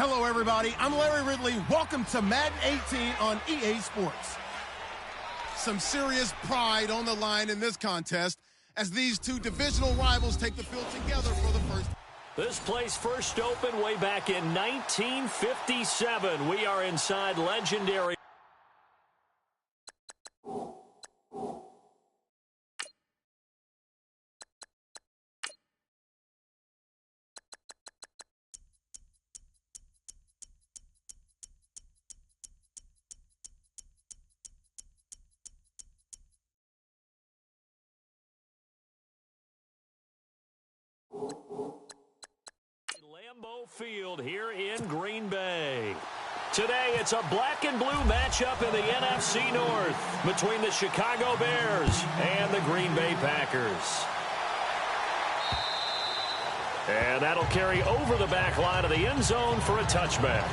Hello, everybody. I'm Larry Ridley. Welcome to Madden 18 on EA Sports. Some serious pride on the line in this contest as these two divisional rivals take the field together for the first. This place first opened way back in 1957. We are inside legendary. Lambeau Field here in Green Bay. Today, it's a black and blue matchup in the NFC North between the Chicago Bears and the Green Bay Packers. And that'll carry over the back line of the end zone for a touchback.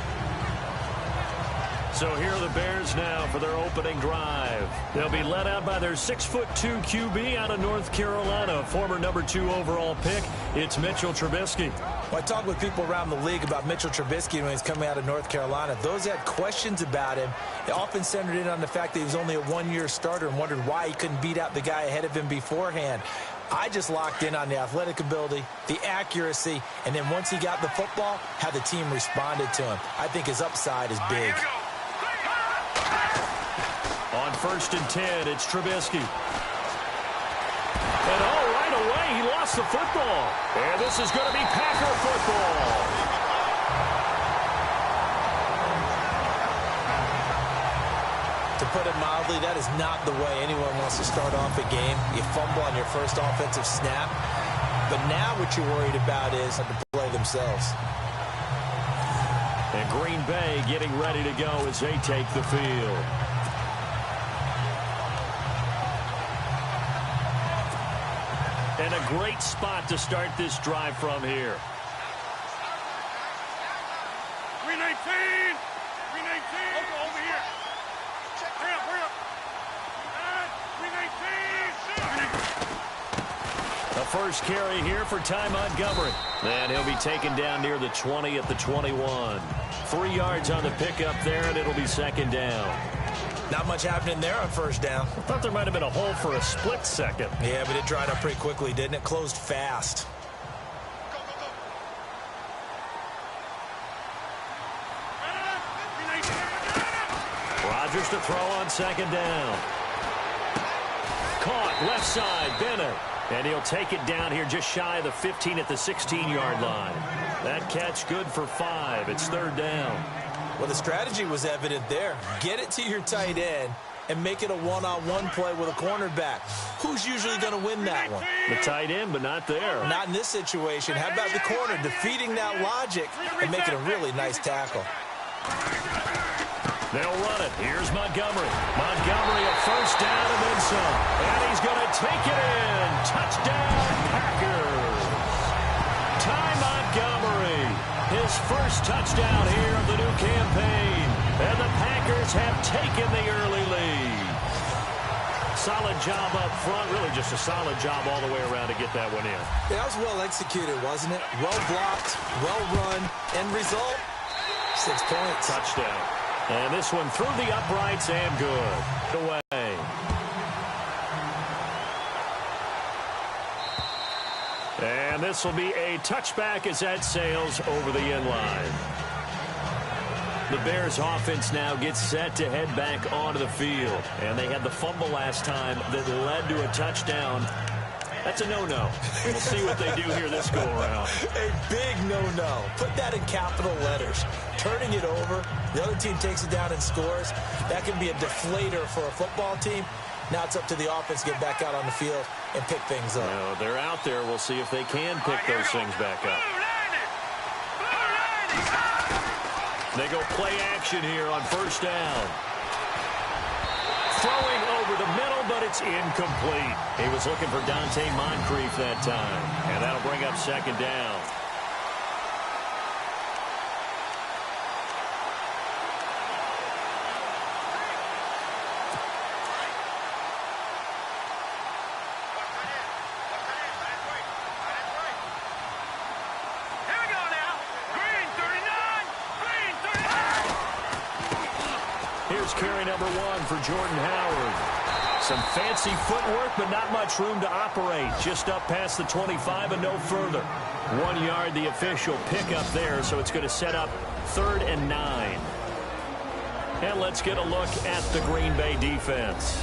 So here are the Bears now for their opening drive. They'll be led out by their 6'2" QB out of North Carolina, former #2 overall pick. It's Mitchell Trubisky. Well, I talked with people around the league about Mitchell Trubisky when he's coming out of North Carolina. Those that had questions about him, they often centered in on the fact that he was only a one-year starter and wondered why he couldn't beat out the guy ahead of him beforehand. I just locked in on the athletic ability, the accuracy, and then once he got the football, how the team responded to him. I think his upside is big. On 1st and 10, it's Trubisky. And right away, he lost the football. And this is going to be Packer football. To put it mildly, that is not the way anyone wants to start off a game. You fumble on your first offensive snap. But now what you're worried about is the play themselves. And Green Bay getting ready to go as they take the field. And a great spot to start this drive from here. 319! 319! Over here! Hurry up, hurry up! 319! The first carry here for Ty Montgomery. And he'll be taken down near the 20 at the 21. 3 yards on the pickup there, and it'll be second down. Not much happening there on first down. I thought there might have been a hole for a split second. Yeah, but it dried up pretty quickly, didn't it? Closed fast. Rodgers to throw on second down. Caught left side, Bennett. And he'll take it down here just shy of the 15 at the 16-yard line. That catch good for 5. It's third down. Well, the strategy was evident there. Get it to your tight end and make it a one-on-one play with a cornerback. Who's usually going to win that one? The tight end, but not there. Not in this situation. How about the corner defeating that logic and making a really nice tackle? They'll run it. Here's Montgomery. Montgomery a first down and then some. And he's going to take it in. Touchdown, Packers. Ty Montgomery. His first touchdown here of the new campaign. And the Packers have taken the early lead. Solid job up front. Really just a solid job all the way around to get that one in. Yeah, that was well executed, wasn't it? Well blocked, well run. End result, 6 points. Touchdown. And this one through the uprights and good. Away. And this will be a touchback as that sails over the end line. The Bears offense now gets set to head back onto the field. And they had the fumble last time that led to a touchdown. That's a no-no. We'll see what they do here this go-around. A big no-no. Put that in capital letters. Turning it over, the other team takes it down and scores. That can be a deflator for a football team. Now it's up to the offense to get back out on the field and pick things up. Well, they're out there. We'll see if they can pick those things back up. They go play action here on first down. Throwing over the middle, but it's incomplete. He was looking for Dante Moncrief that time. And that'll bring up second down. Here's carry number 1 for Jordan Howard. Some fancy footwork, but not much room to operate. Just up past the 25 and no further. 1 yard, the official pickup there, so it's going to set up 3rd and 9. And let's get a look at the Green Bay defense.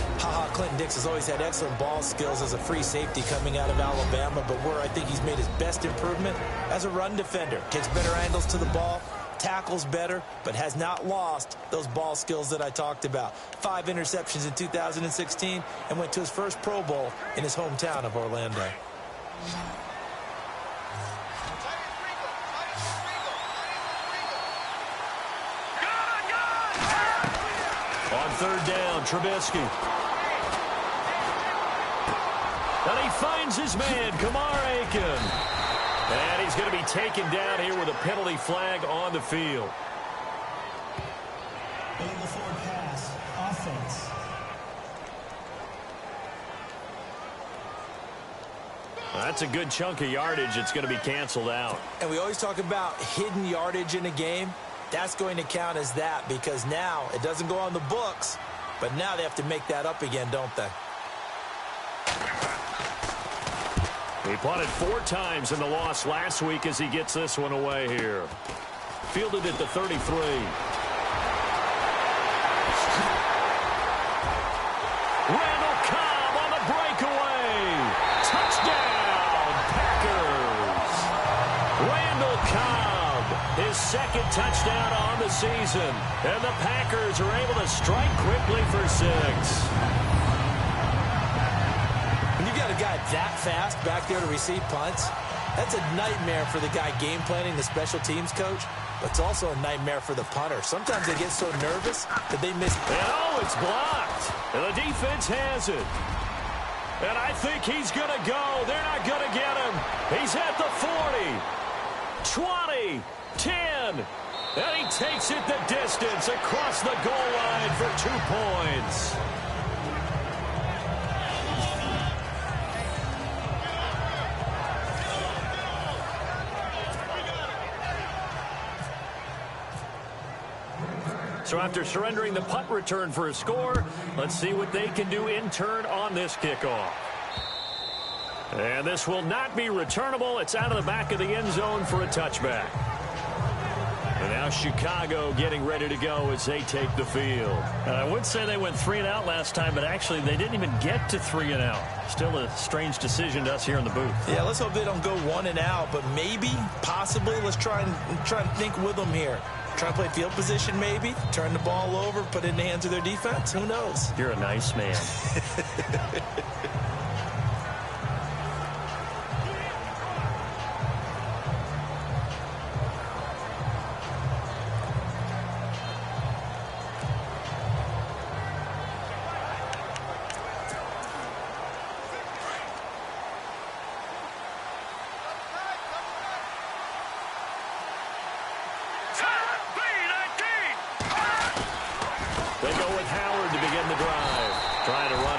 Clinton Dix has always had excellent ball skills as a free safety coming out of Alabama, but where I think he's made his best improvement as a run defender. Takes better angles to the ball, tackles better, but has not lost those ball skills that I talked about. 5 interceptions in 2016 and went to his first Pro Bowl in his hometown of Orlando. On 3rd down, Trubisky. And he finds his man, Kamar Aiken. And he's going to be taken down here with a penalty flag on the field. Before pass, offense. That's a good chunk of yardage. It's going to be canceled out. And we always talk about hidden yardage in a game. That's going to count as that because now it doesn't go on the books, but now they have to make that up again, don't they? He punted 4 times in the loss last week as he gets this one away here. Fielded at the 33. Randall Cobb on the breakaway. Touchdown, Packers. Randall Cobb, his 2nd touchdown on the season. And the Packers are able to strike quickly for 6. When you got a guy that fast back there to receive punts, that's a nightmare for the guy game planning, the special teams coach, but it's also a nightmare for the punter. Sometimes they get so nervous that they miss. Oh, it's blocked. And the defense has it. And I think he's going to go. They're not going to get him. He's at the 40, 20, 10. And he takes it the distance across the goal line for 2 points. So after surrendering the punt return for a score, let's see what they can do in turn on this kickoff. And this will not be returnable. It's out of the back of the end zone for a touchback. And now Chicago getting ready to go as they take the field. And I would say they went 3 and out last time, but actually they didn't even get to 3 and out. Still a strange decision to us here in the booth. Yeah, let's hope they don't go 1 and out, but maybe, possibly, let's try and think with them here. Try and play field position maybe, turn the ball over, put it in the hands of their defense. Who knows? You're a nice man.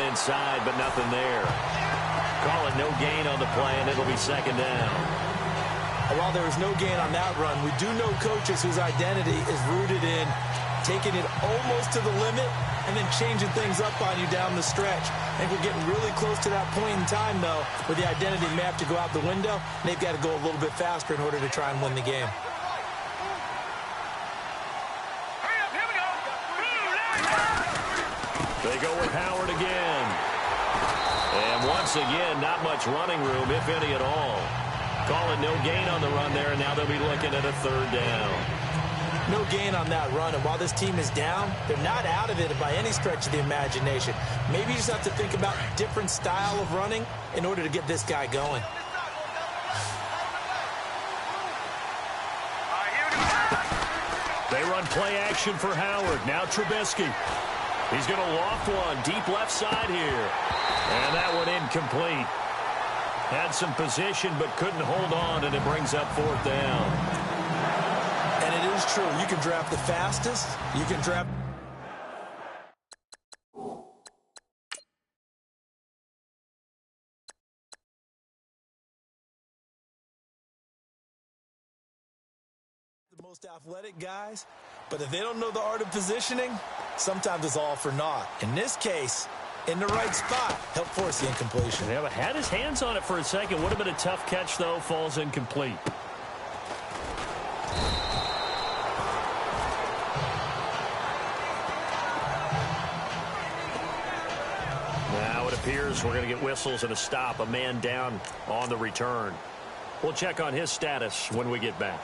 Inside, but nothing there. Call it no gain on the play, and it'll be 2nd down. And while there was no gain on that run, we do know coaches whose identity is rooted in taking it almost to the limit and then changing things up on you down the stretch. I think we're getting really close to that point in time, though, where the identity may have to go out the window, and they've got to go a little bit faster in order to try and win the game. They go with Howard again. And once again, not much running room, if any at all. Call it no gain on the run there, and now they'll be looking at a 3rd down. No gain on that run, and while this team is down, they're not out of it by any stretch of the imagination. Maybe you just have to think about a different style of running in order to get this guy going. They run play action for Howard. Now Trubisky. He's going to loft one deep left side here. And that one incomplete. Had some position but couldn't hold on, and it brings up 4th down. And it is true. You can draft the fastest. You can draft the most athletic guys, but if they don't know the art of positioning, sometimes it's all for naught. In this case, in the right spot, help force the incompletion. Yeah, but had his hands on it for a second. Would have been a tough catch, though. Falls incomplete. Now it appears we're going to get whistles and a stop. A man down on the return. We'll check on his status when we get back.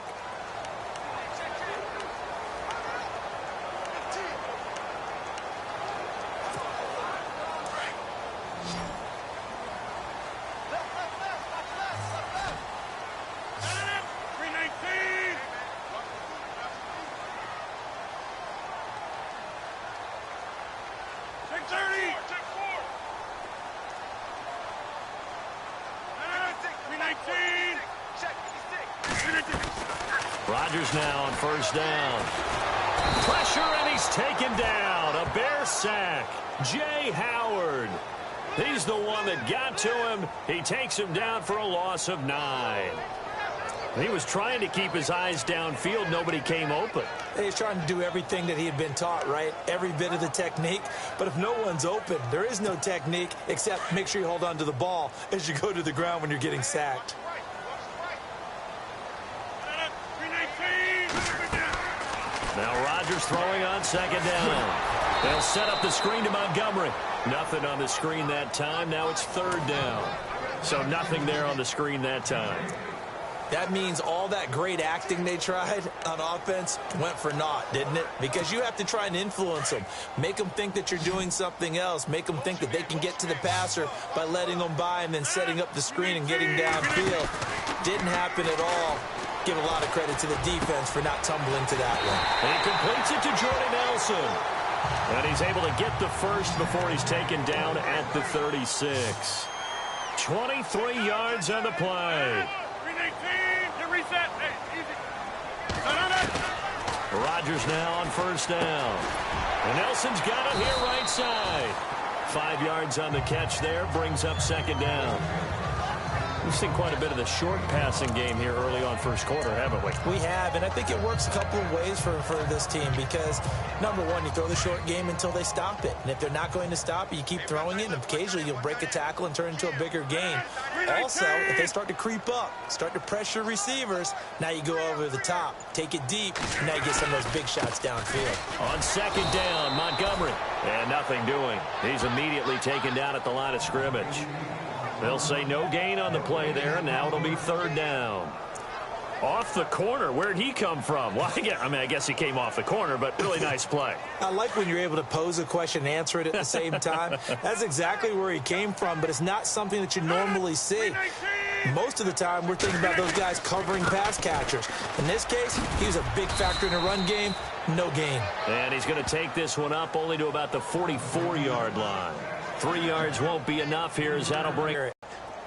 Rodgers now on first down. Pressure, and he's taken down. A Bear sack. Jay Howard. He's the one that got to him. He takes him down for a loss of 9. He was trying to keep his eyes downfield. Nobody came open. He's trying to do everything that he had been taught, right? Every bit of the technique. But if no one's open, there is no technique except make sure you hold on to the ball as you go to the ground when you're getting sacked. Now Rodgers throwing on second down. They'll set up the screen to Montgomery. Nothing on the screen that time. Now it's third down. So nothing there on the screen that time. That means all that great acting they tried on offense went for naught, didn't it? Because you have to try and influence them. Make them think that you're doing something else. Make them think that they can get to the passer by letting them by and then setting up the screen and getting downfield. Didn't happen at all. Give a lot of credit to the defense for not tumbling to that one. He completes it to Jordan Nelson. And he's able to get the first before he's taken down at the 36. 23 yards on the play. Rodgers now on first down. And Nelson's got it here right side. 5 yards on the catch there. Brings up second down. We've seen quite a bit of the short passing game here early on first quarter, haven't we? We have, and I think it works a couple of ways for this team because, number one, you throw the short game until they stop it. And if they're not going to stop it, you keep throwing it, and occasionally you'll break a tackle and turn it into a bigger gain. Also, if they start to creep up, start to pressure receivers, now you go over the top, take it deep, and now you get some of those big shots downfield. On second down, Montgomery. And nothing doing. He's immediately taken down at the line of scrimmage. They'll say no gain on the play there, and now it'll be third down. Off the corner. Where'd he come from? Well, I guess he came off the corner, but really nice play. I like when you're able to pose a question and answer it at the same time. That's exactly where he came from, but it's not something that you normally see. Most of the time, we're thinking about those guys covering pass catchers. In this case, he was a big factor in the run game. No gain. And he's going to take this one up only to about the 44-yard line. 3 yards won't be enough here as that'll bring it.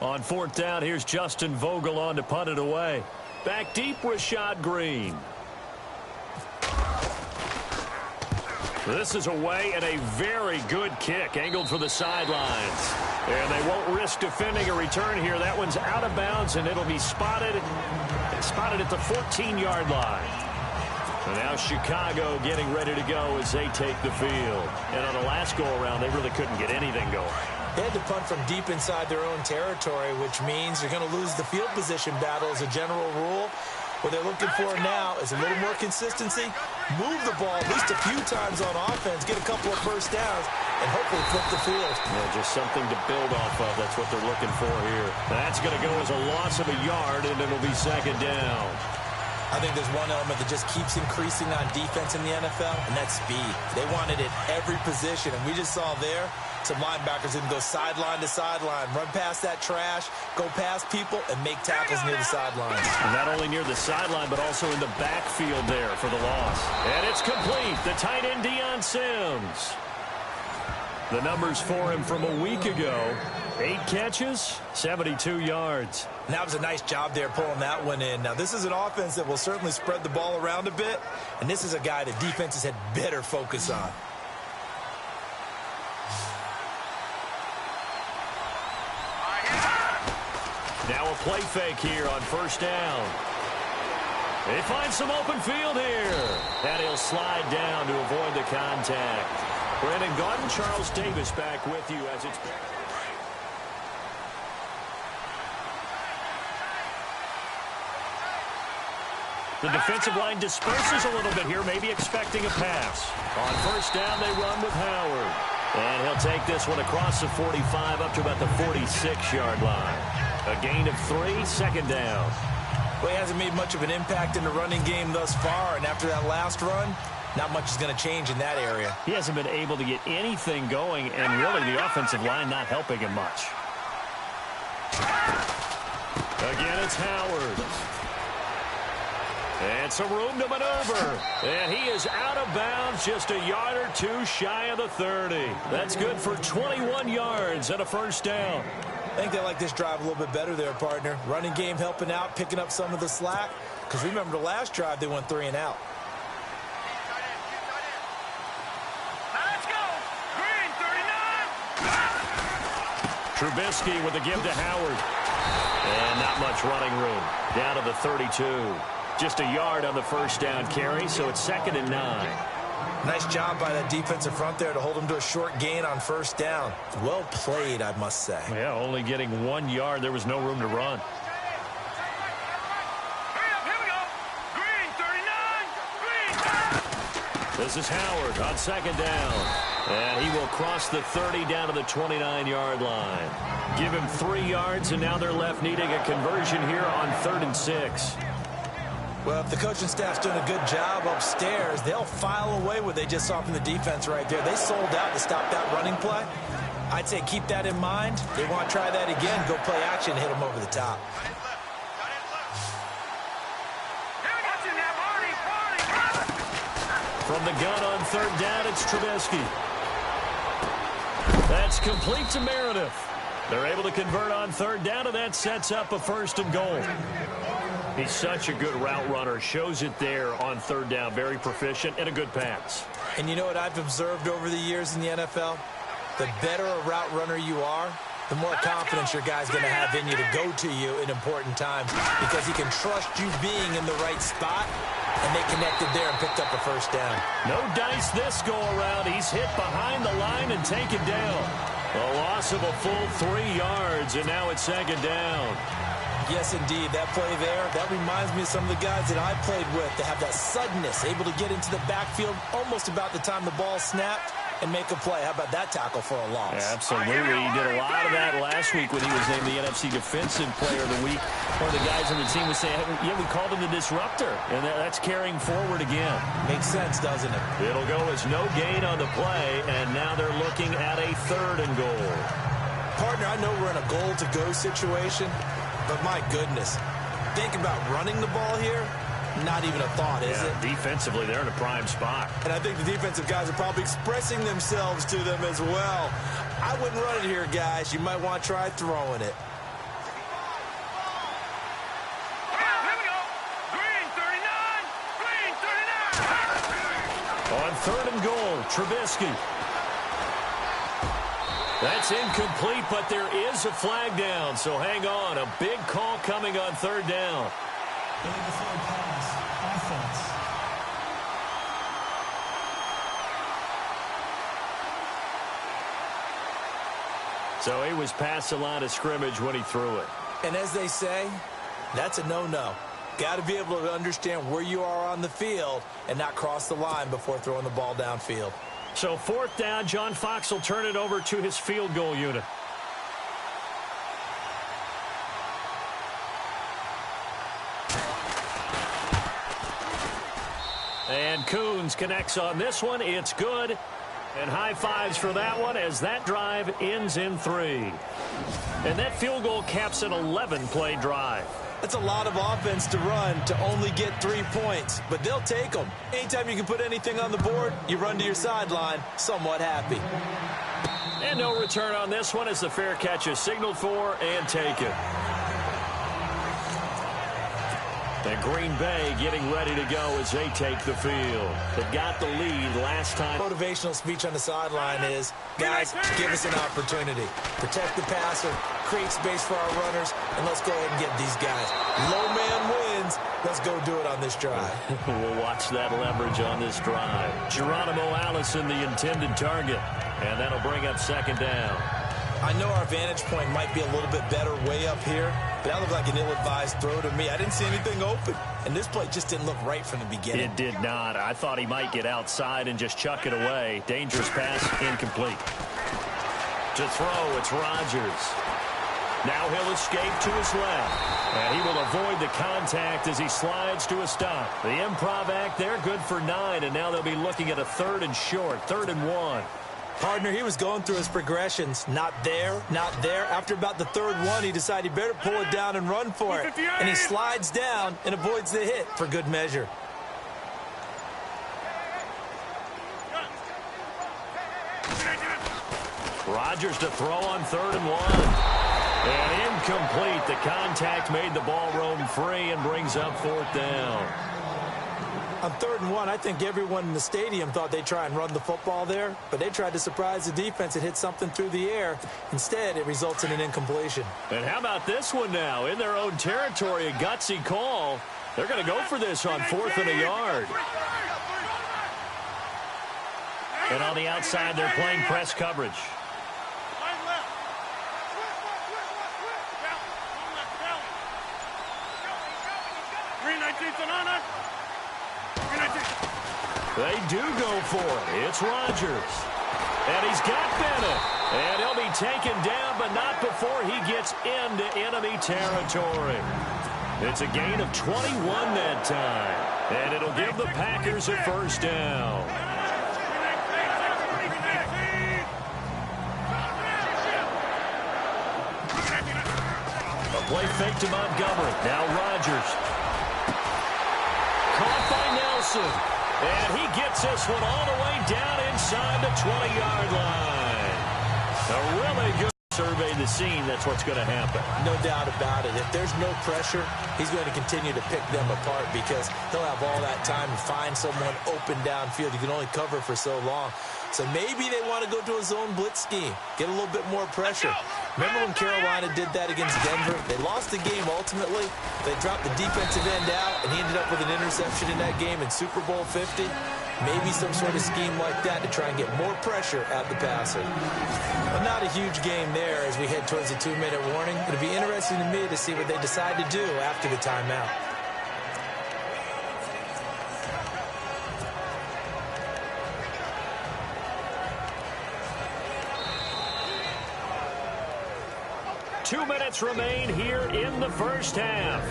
On fourth down, here's Justin Vogel on to punt it away. Back deep, Rashad Green. This is away and a very good kick, angled for the sidelines. And they won't risk defending a return here. That one's out of bounds, and it'll be spotted at the 14-yard line. And now Chicago getting ready to go as they take the field. And on the last go-around, they really couldn't get anything going. They had to punt from deep inside their own territory, which means they're going to lose the field position battle as a general rule. What they're looking for now is a little more consistency, move the ball at least a few times on offense, get a couple of first downs, and hopefully flip the field. Yeah, just something to build off of. That's what they're looking for here. That's going to go as a loss of a yard, and it'll be second down. I think there's one element that just keeps increasing on defense in the NFL, and that's speed. They want it at every position, and we just saw there some linebackers can go sideline to sideline, run past that trash, go past people, and make tackles near the sidelines. And not only near the sideline, but also in the backfield there for the loss. And it's complete. The tight end, Deion Sims. The numbers for him from a week ago. 8 catches, 72 yards. And that was a nice job there pulling that one in. Now, this is an offense that will certainly spread the ball around a bit, and this is a guy that defenses had better focus on. Now a play fake here on first down. They find some open field here. And he'll slide down to avoid the contact. Brandon Gaudin, Charles Davis back with you as it's... The defensive line disperses a little bit here, maybe expecting a pass. On first down, they run with Howard. And he'll take this one across the 45 up to about the 46-yard line. A gain of 3, second down. Well, he hasn't made much of an impact in the running game thus far, and after that last run, not much is going to change in that area. He hasn't been able to get anything going, and really the offensive line not helping him much. Again, it's Howard. And some room to maneuver. And he is out of bounds, just a yard or two shy of the 30. That's good for 21 yards and a first down. I think they like this drive a little bit better there, partner. Running game helping out, picking up some of the slack. Because remember the last drive, they went 3 and out. Let's go. Green, 39. Trubisky with a give to Howard. And not much running room. Down to the 32. Just a yard on the first down carry, so it's 2nd and 9. Nice job by that defensive front there to hold him to a short gain on first down. Well played, I must say. Yeah, only getting 1 yard. There was no room to run. Hurry up, here we go. Green, 39. Green. This is Howard on 2nd down. And he will cross the 30 down to the 29-yard line. Give him 3 yards, and now they're left needing a conversion here on 3rd and 6. Well, if the coaching staff's doing a good job upstairs, they'll file away what they just saw from the defense right there. They sold out to stop that running play. I'd say keep that in mind. They want to try that again, go play action, hit them over the top. From the gun on 3rd down, it's Trubisky. That's complete to Meredith. They're able to convert on 3rd down, and that sets up a 1st and goal. He's such a good route runner. Shows it there on 3rd down. Very proficient and a good pass. And you know what I've observed over the years in the NFL? The better a route runner you are, the more confidence your guy's going to have in you to go to you in important times because he can trust you being in the right spot, and they connected there and picked up a 1st down. No dice this go-around. He's hit behind the line and taken down. A loss of a full 3 yards, and now it's 2nd down. Yes, indeed. That play there, that reminds me of some of the guys that I played with that have that suddenness, able to get into the backfield almost about the time the ball snapped and make a play. How about that tackle for a loss? Absolutely. He did a lot of that last week when he was named the NFC Defensive Player of the Week. One of the guys on the team was saying, yeah, we called him the disruptor, and that's carrying forward again. Makes sense, doesn't it? It'll go as no gain on the play, and now they're looking at a 3rd and goal. Partner, I know we're in a goal-to-go situation, but my goodness, think about running the ball here. Not even a thought, is it? Defensively, they're in a prime spot. And I think the defensive guys are probably expressing themselves to them as well. I wouldn't run it here, guys. You might want to try throwing it. Here we go. Green, 39. Green, 39. On 3rd and goal, Trubisky. That's incomplete, but there is a flag down, so hang on. A big call coming on 3rd down. BigFooty pass, offense. So he was past the line of scrimmage when he threw it. And as they say, that's a no-no. Got to be able to understand where you are on the field and not cross the line before throwing the ball downfield. So 4th down, John Fox will turn it over to his field goal unit. And Coons connects on this one. It's good. And high fives for that one as that drive ends in 3. And that field goal caps an 11-play drive. That's a lot of offense to run to only get 3 points, but they'll take them. Anytime you can put anything on the board, you run to your sideline somewhat happy. And no return on this one as the fair catch is signaled for and taken. And Green Bay getting ready to go as they take the field. They got the lead last time. Motivational speech on the sideline is, guys, give us an opportunity. Protect the passer, create space for our runners, and let's go ahead and get these guys. Low man wins. Let's go do it on this drive. We'll watch that leverage on this drive. Geronimo Allison, the intended target, and that'll bring up second down. I know our vantage point might be a little bit better way up here, but that looked like an ill-advised throw to me. I didn't see anything open, and this play just didn't look right from the beginning. It did not. I thought he might get outside and just chuck it away. Dangerous pass, incomplete. To throw, it's Rodgers. Now he'll escape to his left, and he will avoid the contact as he slides to a stop. The improv act there, good for 9, and now they'll be looking at a 3rd and short, 3rd and 1. Partner, he was going through his progressions. Not there, not there. After about the 3rd one, he decided he better pull it down and run for it. And he slides down and avoids the hit for good measure. Rodgers to throw on 3rd and 1. And incomplete. The contact made the ball roam free and brings up 4th down. On 3rd and 1, I think everyone in the stadium thought they'd try and run the football there, but they tried to surprise the defense and hit something through the air. Instead, it results in an incompletion. And how about this one now? In their own territory, a gutsy call. They're going to go for this on 4th and a yard. And on the outside, they're playing press coverage. They do go for it. It's Rodgers. And he's got Bennett. And he'll be taken down, but not before he gets into enemy territory. It's a gain of 21 that time. And it'll give the Packers a 1st down. A play fake to Montgomery. Now Rodgers. Caught by Nelson. And he gets this one all the way down inside the 20-yard line. A really good survey the scene. That's what's going to happen. No doubt about it. If there's no pressure, he's going to continue to pick them apart because he'll have all that time to find someone open downfield. You can only cover for so long. So maybe they want to go to a zone blitz scheme, get a little bit more pressure. Remember when Carolina did that against Denver? They lost the game ultimately. They dropped the defensive end out, and he ended up with an interception in that game in Super Bowl 50. Maybe some sort of scheme like that to try and get more pressure at the passer. But not a huge game there as we head towards the 2-minute warning. It'll be interesting to me to see what they decide to do after the timeout. Two minutes remain here in the first half.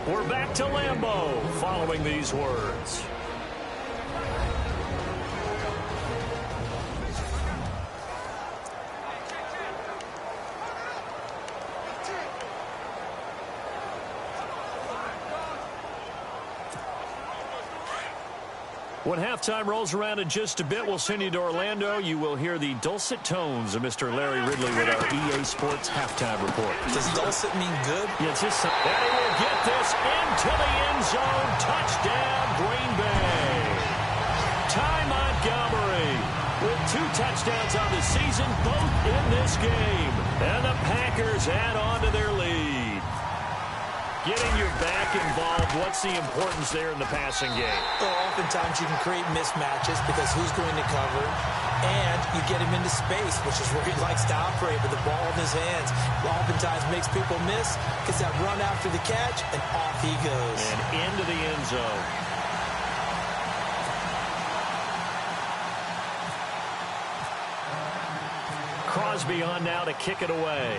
We're back to Lambeau following these words. When halftime rolls around in just a bit, we'll send you to Orlando. You will hear the dulcet tones of Mr. Larry Ridley with our EA Sports halftime report. Does dulcet mean good? Yeah, it's just and he will get this into the end zone. Touchdown, Green Bay. Ty Montgomery with 2 touchdowns on the season, both in this game. And the Packers add on to their lead. Getting your back involved, what's the importance there in the passing game? Well, oftentimes you can create mismatches because who's going to cover, and you get him into space, which is where he likes to operate with the ball in his hands. Oftentimes makes people miss, gets that run after the catch, and off he goes. And into the end zone. Crosby on now to kick it away.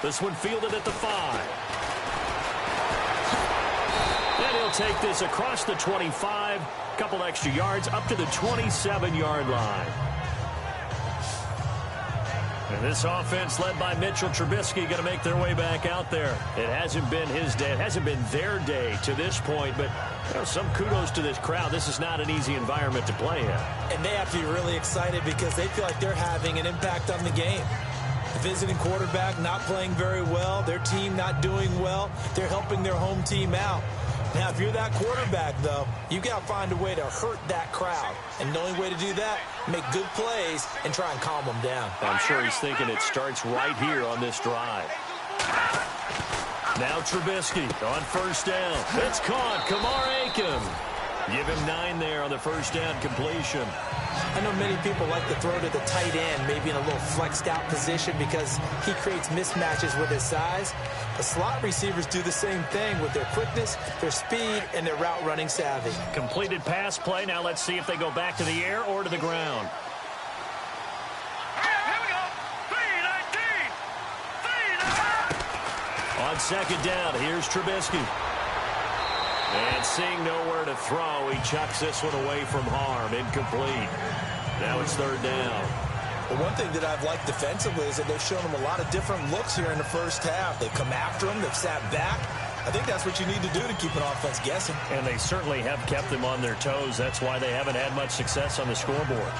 This one fielded at the 5. And he'll take this across the 25. Couple extra yards up to the 27-yard line. And this offense led by Mitchell Trubisky going to make their way back out there. It hasn't been his day. It hasn't been their day to this point, but some kudos to this crowd. This is not an easy environment to play in. And they have to be really excited because they feel like they're having an impact on the game. The visiting quarterback not playing very well, their team not doing well. They're helping their home team out. Now, if you're that quarterback, though, You got to find a way to hurt that crowd. And the only way to do that, make good plays and try and calm them down. I'm sure he's thinking it starts right here on this drive. Now Trubisky on first down. It's caught. Kamar Aiken. Give him 9 there on the first down completion. I know many people like to throw to the tight end, maybe in a little flexed out position because he creates mismatches with his size. The slot receivers do the same thing with their quickness, their speed, and their route running savvy. Completed pass play. Now let's see if they go back to the air or to the ground. Here we go. 3-19. On second down, here's Trubisky. And seeing nowhere to throw, he chucks this one away from harm. Incomplete. Now it's third down. The one thing that I've liked defensively is that they've shown him a lot of different looks here in the first half. They've come after him. They've sat back. I think that's what you need to do to keep an offense guessing. And they certainly have kept them on their toes. That's why they haven't had much success on the scoreboard.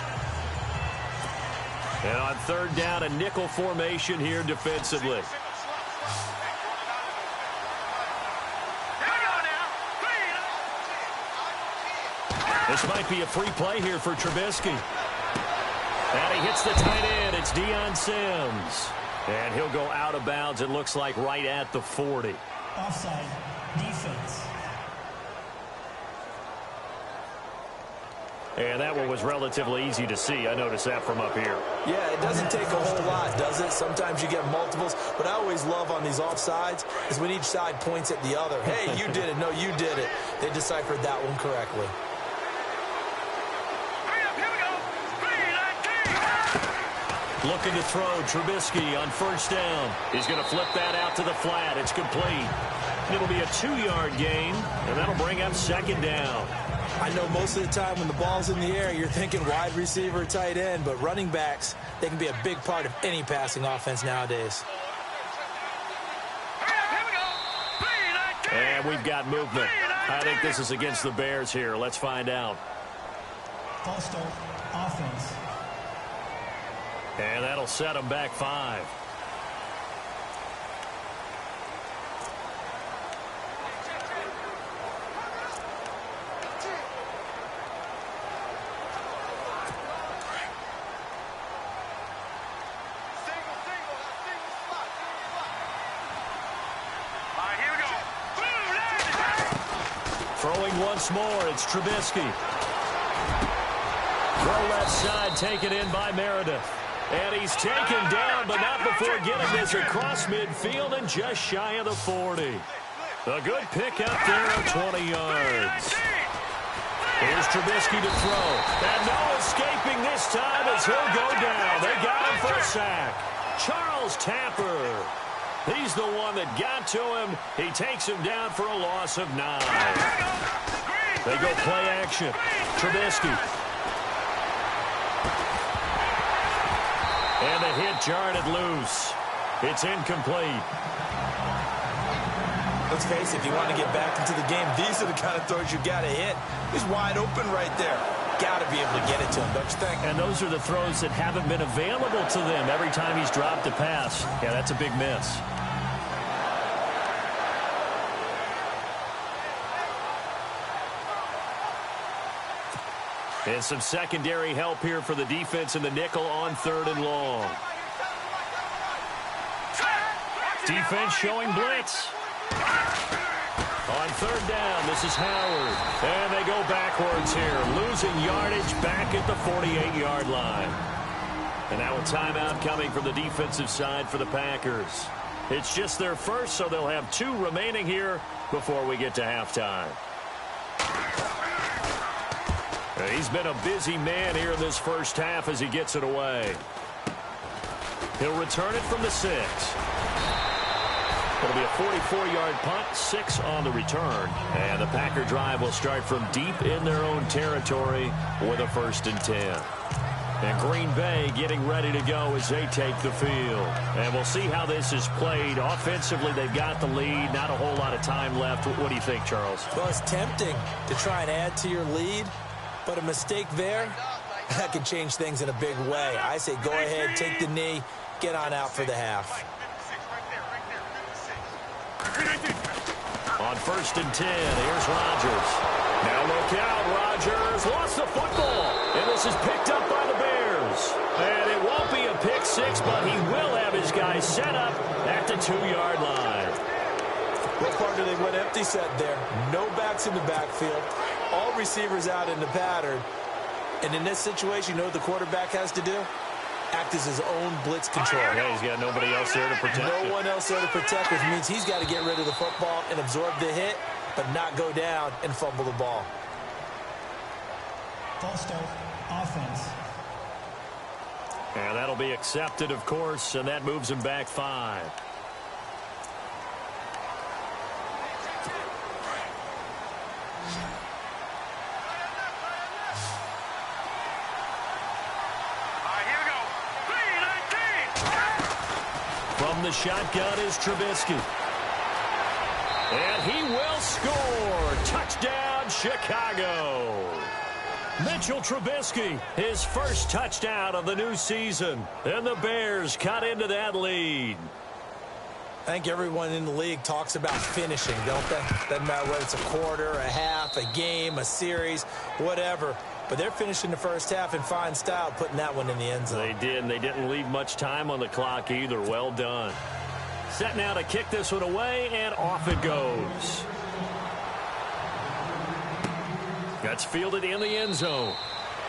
And on third down, a nickel formation here defensively. This might be a free play here for Trubisky. And he hits the tight end. It's Deion Sims. And he'll go out of bounds, it looks like, right at the 40. Offside. Defense. And that one was relatively easy to see. I noticed that from up here. Yeah, it doesn't take a whole lot, does it? Sometimes you get multiples. What I always love on these offsides is when each side points at the other. Hey, you did it. No, you did it. They deciphered that one correctly. Looking to throw, Trubisky on first down. He's going to flip that out to the flat. It's complete. It'll be a 2-yard gain, and that'll bring up second down. I know most of the time when the ball's in the air, you're thinking wide receiver, tight end, but running backs, they can be a big part of any passing offense nowadays. And we've got movement. I think this is against the Bears here. Let's find out. False start. Offense. And that'll set them back 5. Throwing once more, it's Trubisky. Throw left side, taken in by Meredith. And he's taken down, but not before getting this across midfield and just shy of the 40. A good pick up there of 20 yards. Here's Trubisky to throw. And no escaping this time as he'll go down. They got him for a sack. Charles Tapper. He's the one that got to him. He takes him down for a loss of 9. They go play action. Trubisky. And the hit jarred it loose. It's incomplete. Let's face it, if you want to get back into the game, these are the kind of throws you got to hit. He's wide open right there. Got to be able to get it to him, don't you think? And those are the throws that haven't been available to them every time he's dropped a pass. Yeah, that's a big miss. And some secondary help here for the defense in the nickel on third and long. Defense showing blitz. On third down, this is Howard. And they go backwards here, losing yardage back at the 48-yard line. And now a timeout coming from the defensive side for the Packers. It's just their first, so they'll have 2 remaining here before we get to halftime. He's been a busy man here in this first half as he gets it away. He'll return it from the 6. It'll be a 44-yard punt, 6 on the return. And the Packer drive will start from deep in their own territory with a 1st and 10. And Green Bay getting ready to go as they take the field. And we'll see how this is played. Offensively, they've got the lead. Not a whole lot of time left. What do you think, Charles? Well, it's tempting to try and add to your lead. But a mistake there, that can change things in a big way. I say go ahead, take the knee, get on out for the half. On 1st and 10, here's Rodgers. Now look out, Rodgers lost the football. And this is picked up by the Bears. And it won't be a pick six, but he will have his guys set up at the 2-yard line. What part do they went empty set there? No backs in the backfield. All receivers out in the pattern. And in this situation, you know what the quarterback has to do? Act as his own blitz control. Yeah, he's got nobody else there to protect him. No one else there to protect, which means he's got to get rid of the football and absorb the hit, but not go down and fumble the ball. False start, offense. And that'll be accepted, of course, and that moves him back 5. From the shotgun is Trubisky. And he will score. Touchdown, Chicago. Mitchell Trubisky, his first touchdown of the new season. And the Bears cut into that lead. I think everyone in the league talks about finishing, don't they? Doesn't matter whether it's a quarter, a half, a game, a series, whatever. But they're finishing the first half in fine style, putting that one in the end zone. They did, and they didn't leave much time on the clock either. Well done. Set now to kick this one away, and off it goes. That's fielded in the end zone.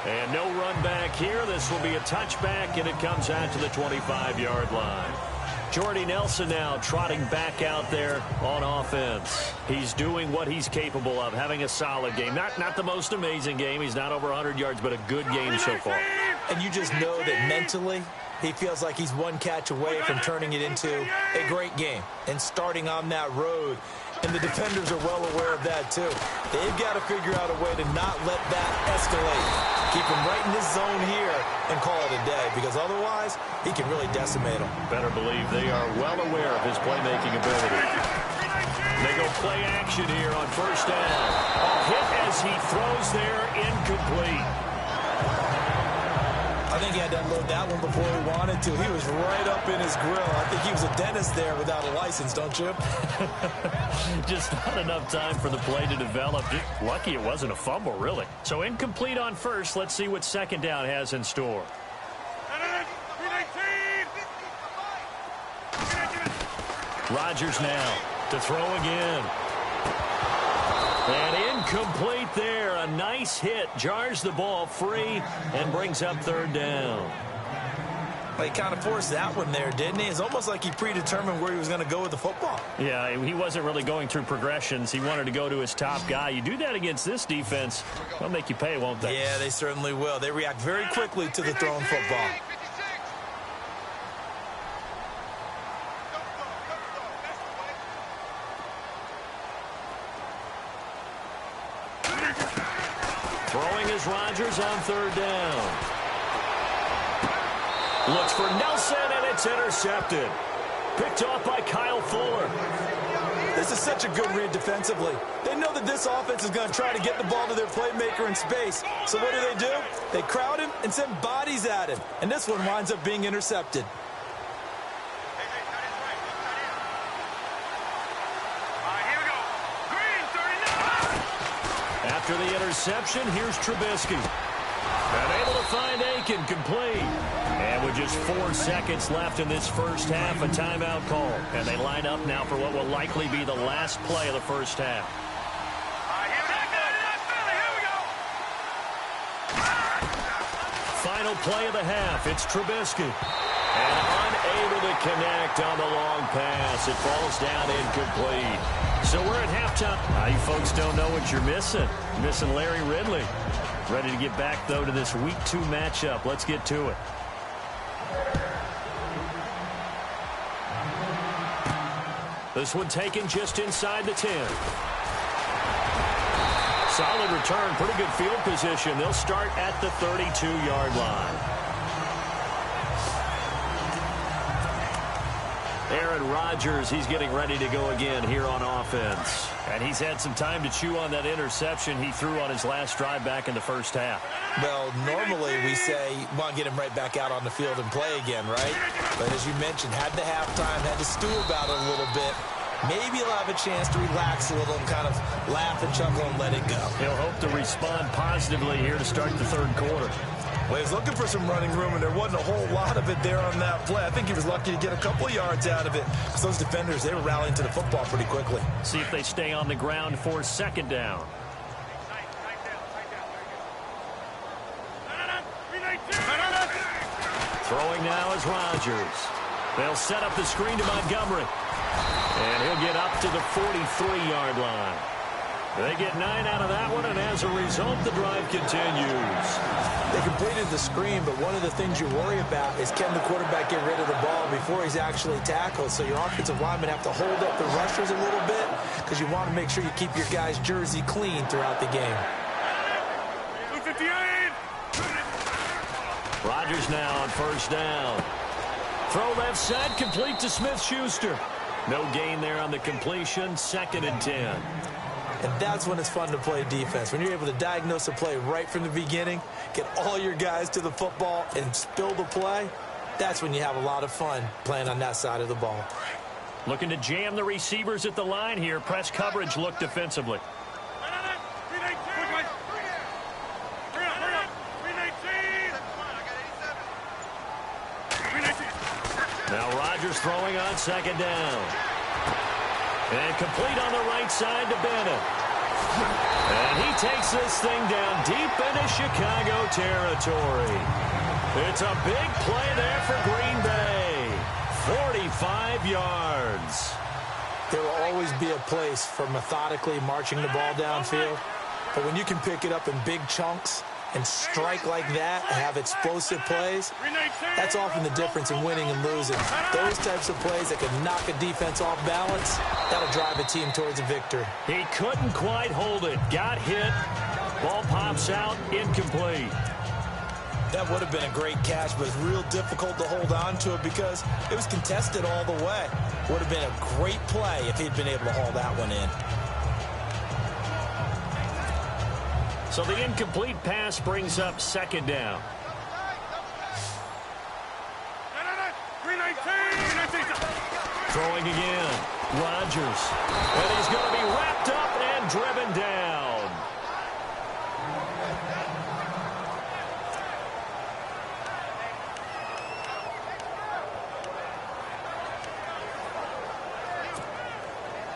And no run back here. This will be a touchback, and it comes out to the 25-yard line. Jordy Nelson now trotting back out there on offense. He's doing what he's capable of, having a solid game. Not the most amazing game. He's not over 100 yards, but a good game so far. And you just know that mentally he feels like he's one catch away from turning it into a great game and starting on that road. And the defenders are well aware of that, too. They've got to figure out a way to not let that escalate. Keep him right in this zone here and call it a day, because otherwise he can really decimate them. Better believe they are well aware of his playmaking ability. They go play action here on 1st down. A hit as he throws there, incomplete. I think he had to unload that one before he wanted to. He was right up in his grill. I think he was a dentist there without a license, don't you? Just not enough time for the play to develop. Just lucky it wasn't a fumble, really. So incomplete on 1st. Let's see what 2nd down has in store. Rodgers now to throw again. And incomplete there. A nice hit. Jars the ball free and brings up 3rd down. Well, he kind of forced that one there, didn't he? It's almost like he predetermined where he was going to go with the football. Yeah, he wasn't really going through progressions. He wanted to go to his top guy. You do that against this defense, they'll make you pay, won't they? Yeah, they certainly will. They react very quickly to the thrown football. Throwing is Rodgers on 3rd down. Looks for Nelson, and it's intercepted. Picked off by Kyle Fuller. This is such a good read defensively. They know that this offense is going to try to get the ball to their playmaker in space. So what do? They crowd him and send bodies at him. And this one winds up being intercepted. After the interception, here's Trubisky. And able to find Aiken complete. And with just 4 seconds left in this first half, a timeout call. And they line up now for what will likely be the last play of the first half. Final play of the half. It's Trubisky. And unable to connect on the long pass. It falls down incomplete. So we're at halftime. You folks don't know what you're missing. You're missing Larry Ridley. Ready to get back, though, to this Week 2 matchup. Let's get to it. This one taken just inside the 10. Solid return, pretty good field position. They'll start at the 32-yard line. Aaron Rodgers, he's getting ready to go again here on offense. And he's had some time to chew on that interception he threw on his last drive back in the first half. Well, normally we say, want to get him right back out on the field and play again, right? But as you mentioned, had the halftime, had to stew about it a little bit. maybe he'll have a chance to relax a little and kind of laugh and chuckle and let it go. He'll hope to respond positively here to start the third quarter. Well, he was looking for some running room, and there wasn't a whole lot of it there on that play. I think he was lucky to get a couple of yards out of it because those defenders, they were rallying to the football pretty quickly. See if they stay on the ground for second down. Throwing now is Rodgers. They'll set up the screen to Montgomery. And he'll get up to the 43-yard line. They get 9 out of that one, and as a result, the drive continues. They completed the screen, but one of the things you worry about is can the quarterback get rid of the ball before he's actually tackled? So your offensive linemen have to hold up the rushers a little bit because you want to make sure you keep your guy's jersey clean throughout the game. 258. Rodgers now on first down. Throw left side, complete to Smith-Schuster. No gain there on the completion, 2nd and 10. And that's when it's fun to play defense. When you're able to diagnose a play right from the beginning, get all your guys to the football, and spill the play, that's when you have a lot of fun playing on that side of the ball. Looking to jam the receivers at the line here. Press coverage look defensively. Now Rodgers throwing on second down. And complete on the right side to Bennett. And he takes this thing down deep into Chicago territory. It's a big play there for Green Bay. 45 yards. There will always be a place for methodically marching the ball downfield. But when you can pick it up in big chunks and strike like that and have explosive plays, that's often the difference in winning and losing. Those types of plays that can knock a defense off balance, that'll drive a team towards a victory. He couldn't quite hold it. Got hit. Ball pops out. Incomplete. That would have been a great catch, but it's real difficult to hold on to it because it was contested all the way. Would have been a great play if he'd been able to haul that one in. So the incomplete pass brings up second down. Throwing again. Rodgers. And he's going to be wrapped up and driven down.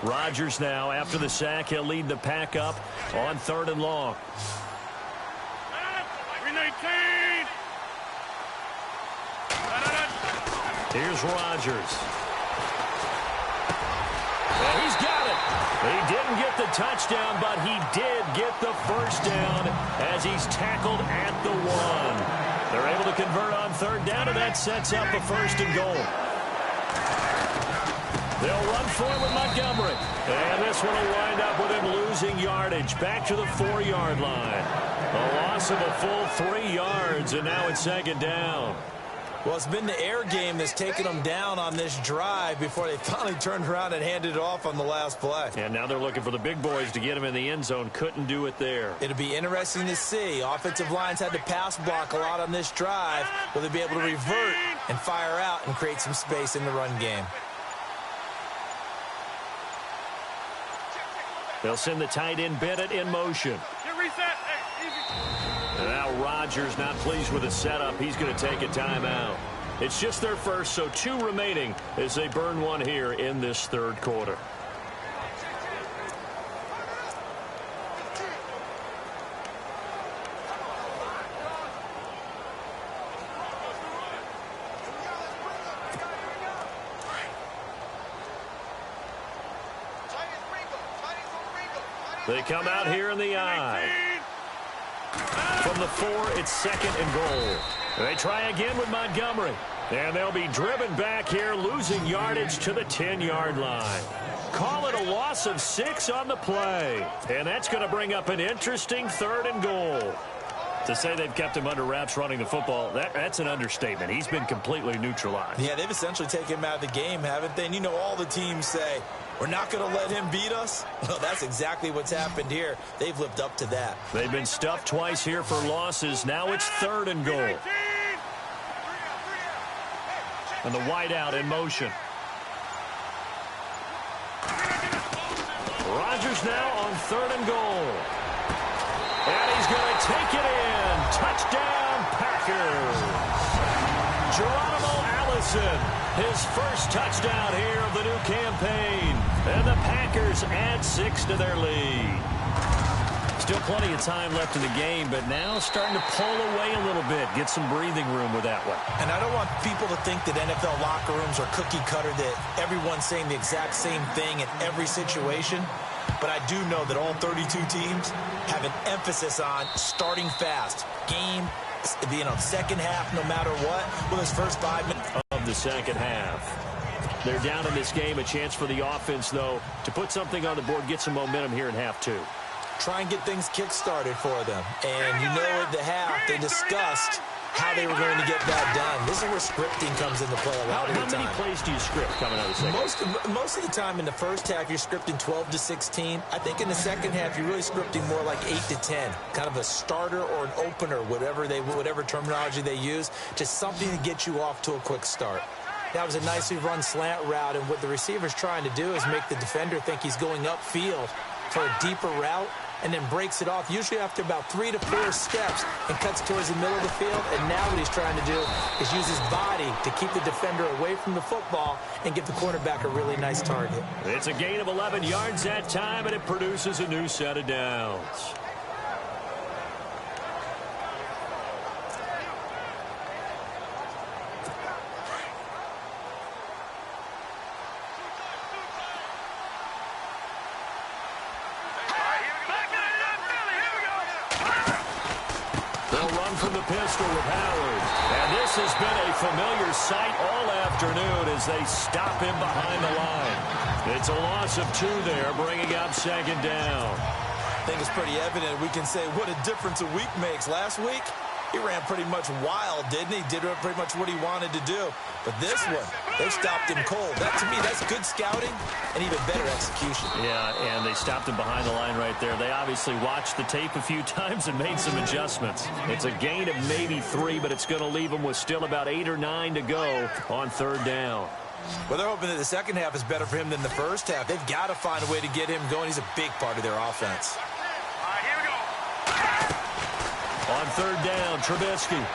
Rodgers now, after the sack, he'll lead the pack up on 3rd and long. Here's Rodgers. And he's got it. He didn't get the touchdown, but he did get the first down as he's tackled at the 1. They're able to convert on 3rd down, and that sets up a 1st and goal. They'll run for it with Montgomery. And this one will wind up with him losing yardage back to the 4-yard line. A loss of a full 3 yards, and now it's 2nd down. Well, it's been the air game that's taken them down on this drive before they finally turned around and handed it off on the last play. And now they're looking for the big boys to get him in the end zone. Couldn't do it there. It'll be interesting to see. Offensive lines had to pass block a lot on this drive. Will they be able to revert and fire out and create some space in the run game? They'll send the tight end Bennett in motion. And now Rodgers not pleased with the setup. He's going to take a timeout. It's just their first, so 2 remaining as they burn one here in this 3rd quarter. They come out here in the eye. From the 4, it's 2nd and goal. They try again with Montgomery. And they'll be driven back here, losing yardage to the 10-yard line. Call it a loss of 6 on the play. And that's going to bring up an interesting 3rd and goal. To say they've kept him under wraps running the football, that's an understatement. He's been completely neutralized. Yeah, they've essentially taken him out of the game, haven't they? And you know all the teams say, we're not going to let him beat us. Well, that's exactly what's happened here. They've lived up to that. They've been stuffed twice here for losses. Now it's 3rd and goal. And the wideout in motion. Rodgers now on 3rd and goal. And he's going to take it in. Touchdown, Packers. Geronimo Allison, his first touchdown here of the new campaign. And the Packers add 6 to their lead. Still plenty of time left in the game, but now starting to pull away a little bit. Get some breathing room with that one. And I don't want people to think that NFL locker rooms are cookie cutter, that everyone's saying the exact same thing in every situation. But I do know that all 32 teams have an emphasis on starting fast. Game, second half, no matter what. Well, this first 5 minutes of the second half. They're down in this game. A chance for the offense, though, to put something on the board, get some momentum here in half 2. Try and get things kick-started for them. And you know at the half, they discussed how they were going to get that done. This is where scripting comes into play a lot of the time. How many plays do you script coming out of the second? Most of the time in the first half, you're scripting 12 to 16. I think in the second half, you're really scripting more like 8 to 10. Kind of a starter or an opener, whatever terminology they use. Just something to get you off to a quick start. That was a nicely run slant route, and what the receiver's trying to do is make the defender think he's going upfield for a deeper route, and then breaks it off, usually after about 3 to 4 steps, and cuts towards the middle of the field. And now what he's trying to do is use his body to keep the defender away from the football and give the quarterback a really nice target. It's a gain of 11 yards that time, and it produces a new set of downs. From the pistol with Howard. And this has been a familiar sight all afternoon as they stop him behind the line. It's a loss of 2 there, bringing up 2nd down. I think it's pretty evident. We can say what a difference a week makes. Last week, he ran pretty much wild, didn't he? Did pretty much what he wanted to do. But this one, they stopped him cold. That, to me, that's good scouting and even better execution. Yeah, and they stopped him behind the line right there. They obviously watched the tape a few times and made some adjustments. It's a gain of maybe 3, but it's going to leave him with still about 8 or 9 to go on 3rd down. Well, they're hoping that the second half is better for him than the first half. They've got to find a way to get him going. He's a big part of their offense. All right, here we go. On 3rd down, Trubisky.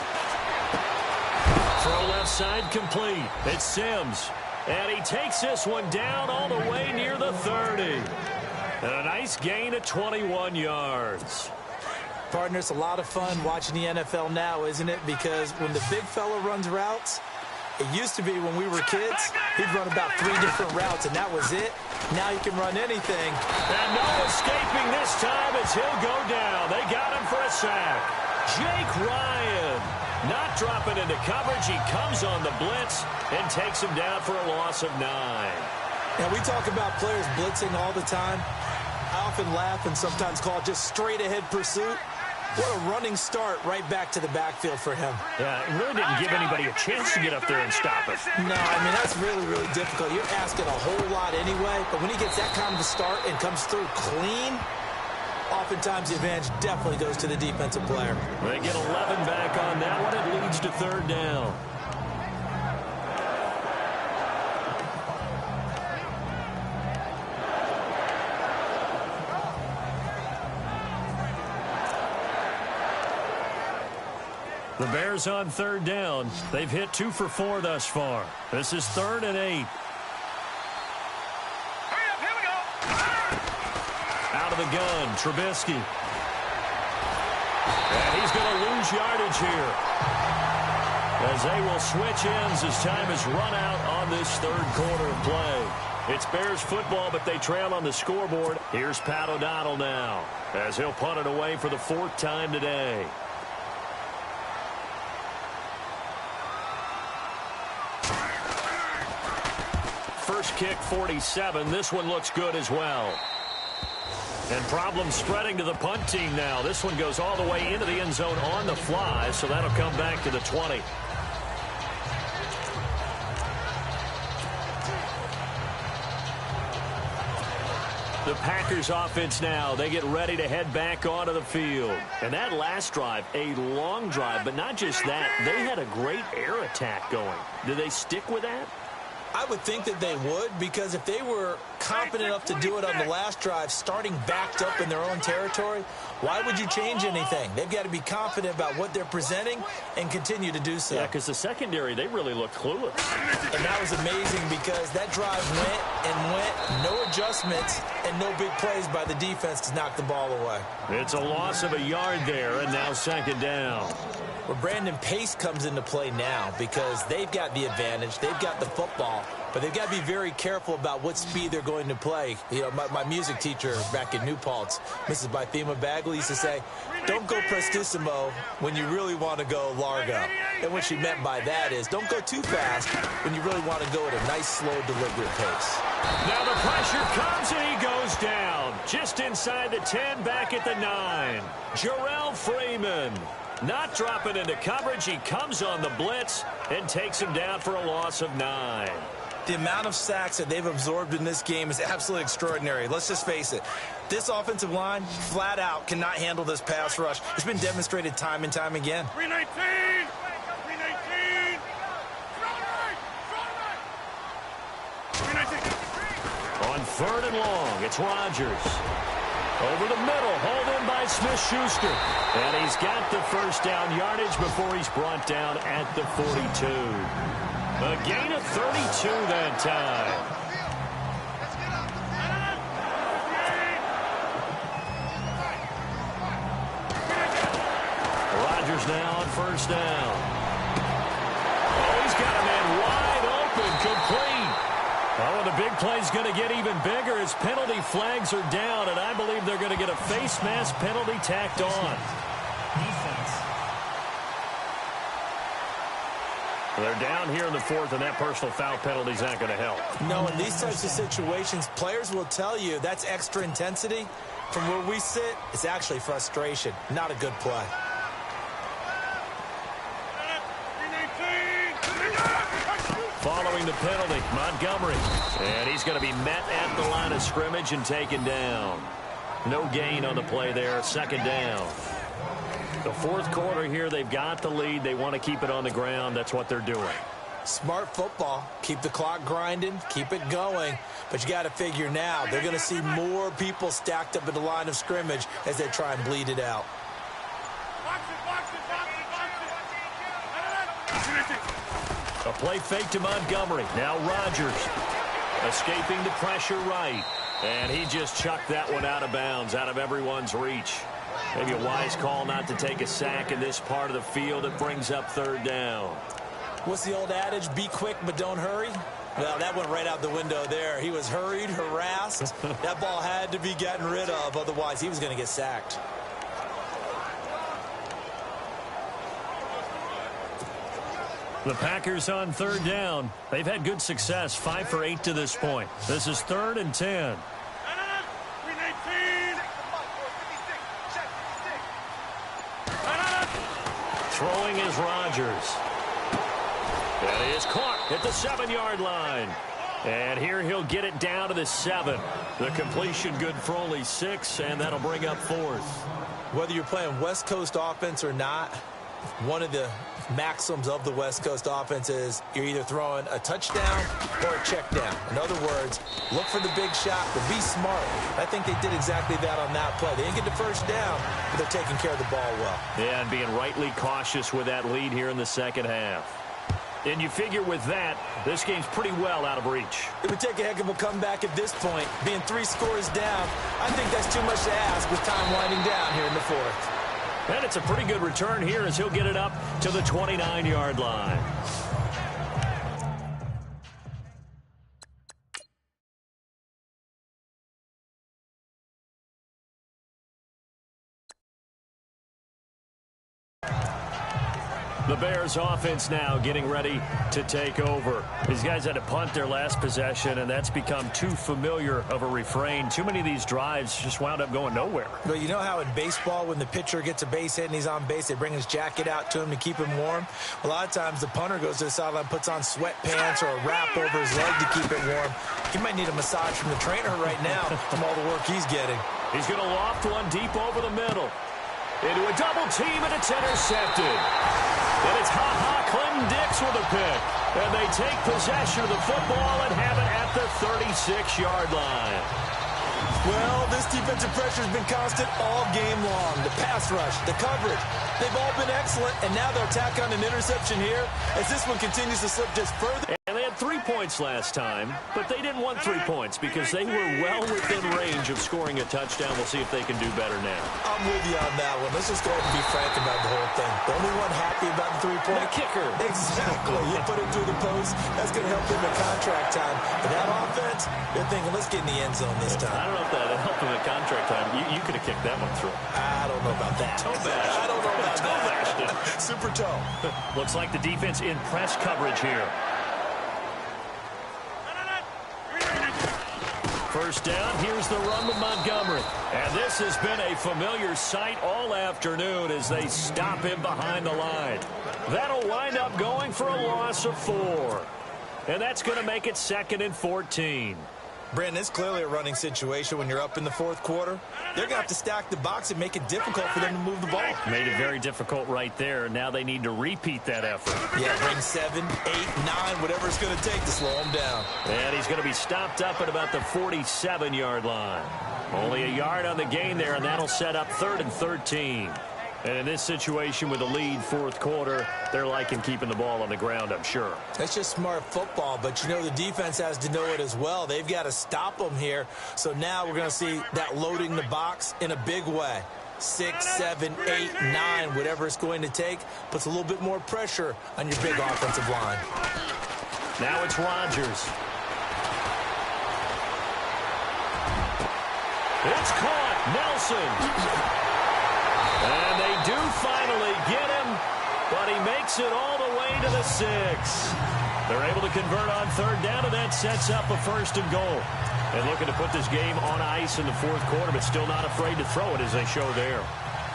Throw left side complete. It's Sims. And he takes this one down all the way near the 30. And a nice gain of 21 yards. Partner, it's a lot of fun watching the NFL now, isn't it? Because when the big fella runs routes, it used to be when we were kids, he'd run about 3 different routes, and that was it. Now he can run anything. And no escaping this time as he'll go down. They got him for a sack. Jake Ryan not dropping into coverage. He comes on the blitz and takes him down for a loss of 9. Now, we talk about players blitzing all the time. I often laugh and sometimes call it just straight-ahead pursuit. What a running start right back to the backfield for him. Yeah, it really didn't give anybody a chance to get up there and stop it. No, I mean, that's really, really difficult. You're asking a whole lot anyway, but when he gets that kind of a start and comes through clean, oftentimes the advantage definitely goes to the defensive player. They get 11 back on that one. It leads to 3rd down. The Bears on 3rd down. They've hit 2 for 4 thus far. This is 3rd and 8. Hurry up, here we go. Out of the gun, Trubisky. And he's going to lose yardage here, as they will switch ends as time is run out on this 3rd quarter of play. It's Bears football, but they trail on the scoreboard. Here's Pat O'Donnell now, as he'll punt it away for the 4th time today. First kick, 47. This one looks good as well. And problems spreading to the punt team now. This one goes all the way into the end zone on the fly, so that'll come back to the 20. The Packers offense now, they get ready to head back onto the field. And that last drive, a long drive, but not just that. They had a great air attack going. Do they stick with that? I would think that they would, because if they were confident enough to do it on the last drive, starting backed up in their own territory, why would you change anything? They've got to be confident about what they're presenting and continue to do so. Yeah, because the secondary, they really looked clueless. And that was amazing because that drive went and went, no adjustments, and no big plays by the defense to knock the ball away. It's a loss of a yard there, and now second down. Well, Brandon, pace comes into play now because they've got the advantage. They've got the football, but they've got to be very careful about what speed they're going to play. You know, my music teacher back in New Paltz, Mrs. Bythema Bagley, used to say, don't go prestissimo when you really want to go largo. And what she meant by that is don't go too fast when you really want to go at a nice, slow, deliberate pace. Now the pressure comes, and he goes down. Just inside the 10, back at the 9. Jarrell Freeman. Not dropping into coverage. He comes on the blitz and takes him down for a loss of 9. The amount of sacks that they've absorbed in this game is absolutely extraordinary. Let's just face it. This offensive line, flat out, cannot handle this pass rush. It's been demonstrated time and time again. 319! 319! 319! On 3rd and long, it's Rodgers. Over the middle, hauled in by Smith-Schuster. And he's got the first down yardage before he's brought down at the 42. A gain of 32 that time. Rodgers now on 1st down. Oh, he's got a man wide open, complete. Oh, and the big play's going to get even bigger as penalty flags are down, and I believe they're going to get a face mask penalty tacked on. Defense. They're down here in the 4th, and that personal foul penalty is not going to help. No, in these types of situations, players will tell you that's extra intensity. From where we sit, it's actually frustration, not a good play. Following the penalty, Montgomery. And he's going to be met at the line of scrimmage and taken down. No gain on the play there, 2nd down. The 4th quarter here, they've got the lead. They want to keep it on the ground. That's what they're doing. Smart football. Keep the clock grinding. Keep it going. But you got to figure now, they're going to see more people stacked up at the line of scrimmage as they try and bleed it out. A play fake to Montgomery. Now Rodgers escaping the pressure right. And he just chucked that one out of bounds, out of everyone's reach. Maybe a wise call not to take a sack in this part of the field. It brings up 3rd down. What's the old adage? Be quick, but don't hurry. Well, that went right out the window there. He was hurried, harassed. That ball had to be gotten rid of. Otherwise, he was going to get sacked. The Packers on 3rd down. They've had good success, 5 for 8 to this point. This is 3rd and 10. Throwing is Rodgers. That is caught at the 7-yard line. And here he'll get it down to the 7. The completion good for only 6, and that'll bring up 4th. Whether you're playing West Coast offense or not, one of the maxims of the West Coast offense is you're either throwing a touchdown or a check down. In other words, look for the big shot, but be smart. I think they did exactly that on that play. They didn't get the first down, but they're taking care of the ball well. Yeah, and being rightly cautious with that lead here in the 2nd half. And you figure with that, this game's pretty well out of reach. It would take a heck of a comeback at this point. Being 3 scores down, I think that's too much to ask with time winding down here in the 4th. And it's a pretty good return here as he'll get it up to the 29-yard line. The Bears offense now getting ready to take over. These guys had to punt their last possession, and that's become too familiar of a refrain. Too many of these drives just wound up going nowhere. Well, you know how in baseball when the pitcher gets a base hit and he's on base, they bring his jacket out to him to keep him warm? A lot of times the punter goes to the sideline, puts on sweatpants or a wrap over his leg to keep it warm. He might need a massage from the trainer right now from all the work he's getting. He's going to loft one deep over the middle. Into a double team, and it's intercepted. And it's Ha-Ha Clinton-Dix with a pick. And they take possession of the football and have it at the 36-yard line. Well, this defensive pressure has been constant all game long. The pass rush, the coverage, they've all been excellent, and now they'll tack on an interception here as this one continues to slip just further. And they had 3 points last time, but they didn't want 3 points because they were well within range of scoring a touchdown. We'll see if they can do better now. I'm with you on that one. Let's just go ahead and be frank about the whole thing. The only one happy about the 3-point kicker. Exactly. You put it through the post. That's going to help him in contract time. But that offense, they're thinking, let's get in the end zone this time. I don't know if that helped him in contract time. You could have kicked that one through. I don't know about that. Toe bash. I don't know about toe that. bashed it. Super toe. Looks like the defense in press coverage here. First down, here's the run with Montgomery. And this has been a familiar sight all afternoon as they stop him behind the line. That'll wind up going for a loss of 4. And that's going to make it 2nd and 14. Brandon, it's clearly a running situation when you're up in the 4th quarter. They're going to have to stack the box and make it difficult for them to move the ball. Made it very difficult right there. Now they need to repeat that effort. Yeah, bring 7, 8, 9, whatever it's going to take to slow him down. And he's going to be stopped up at about the 47-yard line. Only a yard on the gain there, and that'll set up 3rd and 13. And in this situation with a lead 4th quarter, they're liking keeping the ball on the ground, I'm sure. That's just smart football, but you know the defense has to know it as well. They've got to stop them here. So now we're going to see that loading the box in a big way. 6, 7, 8, 9, whatever it's going to take, puts a little bit more pressure on your big offensive line. Now it's Rodgers. It's caught. Nelson. And they do finally get him, but he makes it all the way to the 6. They're able to convert on 3rd down, and that sets up a 1st and goal. And looking to put this game on ice in the 4th quarter, but still not afraid to throw it as they show there.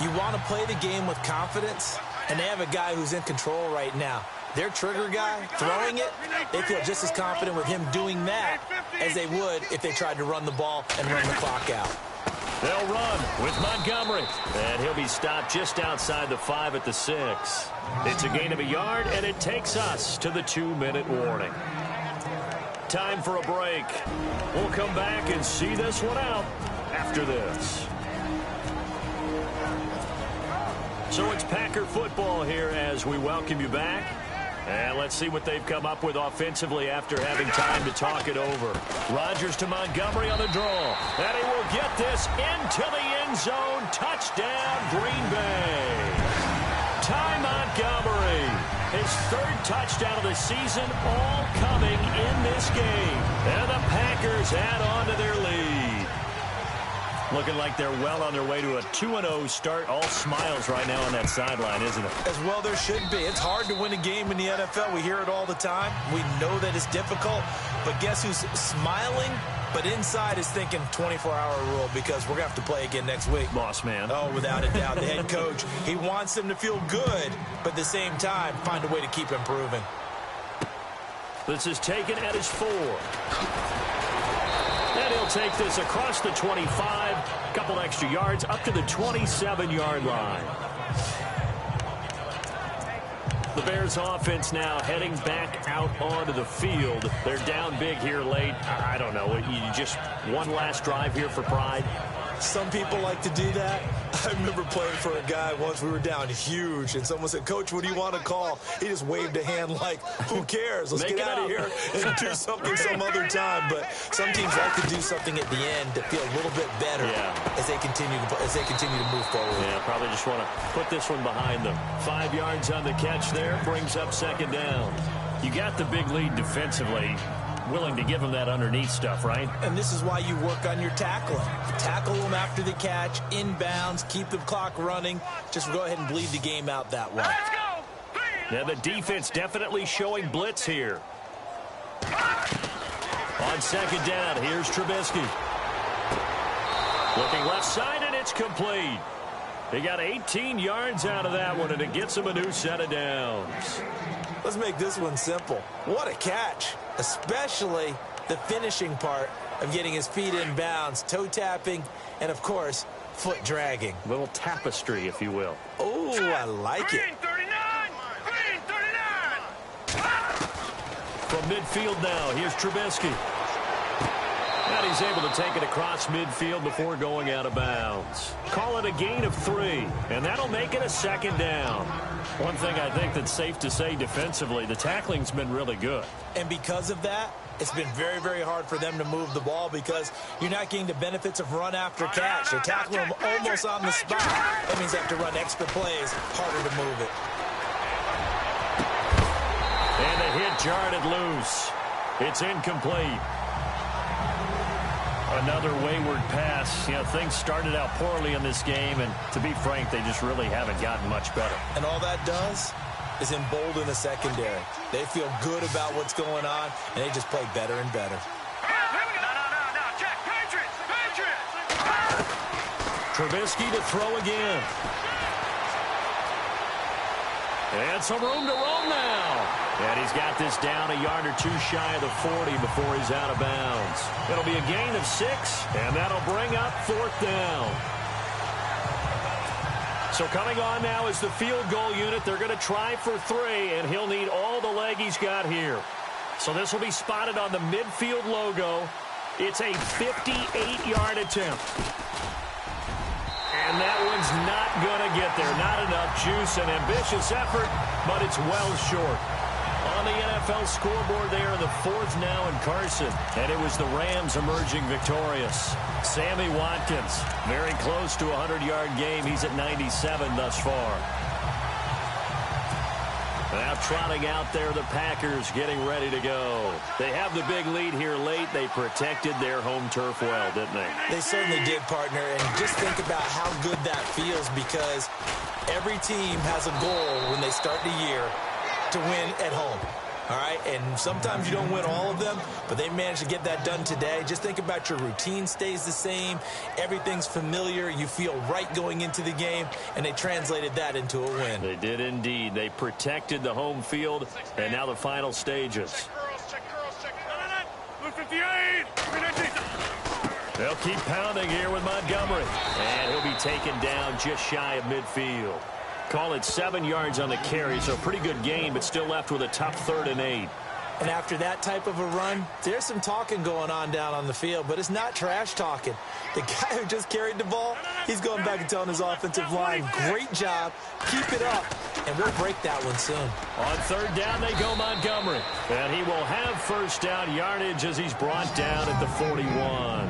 You want to play the game with confidence, and they have a guy who's in control right now. Their trigger guy, throwing it, they feel just as confident with him doing that as they would if they tried to run the ball and run the clock out. They'll run with Montgomery, and he'll be stopped just outside the 5 at the 6. It's a gain of a yard, and it takes us to the 2-minute warning. Time for a break. We'll come back and see this one out after this. So it's Packer football here as we welcome you back. And let's see what they've come up with offensively after having time to talk it over. Rodgers to Montgomery on the draw. And he will get this into the end zone. Touchdown, Green Bay. Ty Montgomery. His 3rd touchdown of the season, all coming in this game. And the Packers add on to their lead. Looking like they're well on their way to a 2-0 start. All smiles right now on that sideline, isn't it? As well there should be. It's hard to win a game in the NFL. We hear it all the time. We know that it's difficult. But guess who's smiling? But inside is thinking 24-hour rule because we're going to have to play again next week. Boss man. Oh, without a doubt. The head coach, he wants them to feel good, but at the same time, find a way to keep improving. This is taken at his 4. And he'll take this across the 25, a couple extra yards, up to the 27-yard line. The Bears offense now heading back out onto the field. They're down big here late. I don't know. You just one last drive here for pride. Some people like to do that. I remember playing for a guy once. We were down huge, and someone said, "Coach, what do you want to call?" He just waved a hand like, "Who cares? Let's get out of here and do something some other time." But some teams like to do something at the end to feel a little bit better as they continue to move forward. Yeah, probably just want to put this one behind them. 5 yards on the catch there, brings up 2nd down. You got the big lead defensively. Willing to give them that underneath stuff, right? And this is why you work on your tackling. Tackle them after the catch, inbounds, keep the clock running. Just go ahead and bleed the game out that way. Let's go. Now the defense definitely showing blitz here. On 2nd down, here's Trubisky. Looking left side, and it's complete. They got 18 yards out of that one, and it gets them a new set of downs. Let's make this one simple. What a catch, especially the finishing part of getting his feet in bounds, toe tapping, and, of course, foot dragging. Little tapestry, if you will. Oh, I like it. Green 39. Green 39. midfield now. Here's Trubisky. And he's able to take it across midfield before going out of bounds. Call it a gain of 3, and that'll make it a second down. One thing I think that's safe to say defensively, the tackling's been really good. And because of that, it's been very, very hard for them to move the ball because you're not getting the benefits of run after catch. They're tackling them almost on the spot. That means they have to run extra plays, harder to move it. And the hit jarred it loose. It's incomplete. Another wayward pass. You know, things started out poorly in this game, and to be frank, they just really haven't gotten much better. And all that does is embolden the secondary. They feel good about what's going on, and they just play better and better. No, check. Patriots! Trubisky to throw again. And some room to roam now. And he's got this down a yard or 2 shy of the 40 before he's out of bounds. It'll be a gain of 6, and that'll bring up 4th down. So coming on now is the field goal unit. They're going to try for 3, and he'll need all the leg he's got here. So this will be spotted on the midfield logo. It's a 58-yard attempt. And that one's not going to get there. Not enough juice, an ambitious effort, but it's well short. On the NFL scoreboard there in the 4th now in Carson. And it was the Rams emerging victorious. Sammy Watkins, very close to a 100-yard game. He's at 97 thus far. Now trotting out there, the Packers getting ready to go. They have the big lead here late. They protected their home turf well, didn't they? They certainly did, partner. And just think about how good that feels because every team has a goal when they start the year to win at home. All right, and sometimes you don't win all of them, but they managed to get that done today. Just think about your routine stays the same. Everything's familiar. You feel right going into the game, and they translated that into a win. They did indeed. They protected the home field, and now the final stages. They'll keep pounding here with Montgomery, and he'll be taken down just shy of midfield. Call it 7 yards on the carry, so a pretty good game, but still left with a tough 3rd and 8. And after that type of a run, there's some talking going on down on the field, but it's not trash talking. The guy who just carried the ball, he's going back and telling his offensive line, great job, keep it up, and we'll break that one soon. On 3rd down, they go Montgomery. And he will have 1st down yardage as he's brought down at the 41.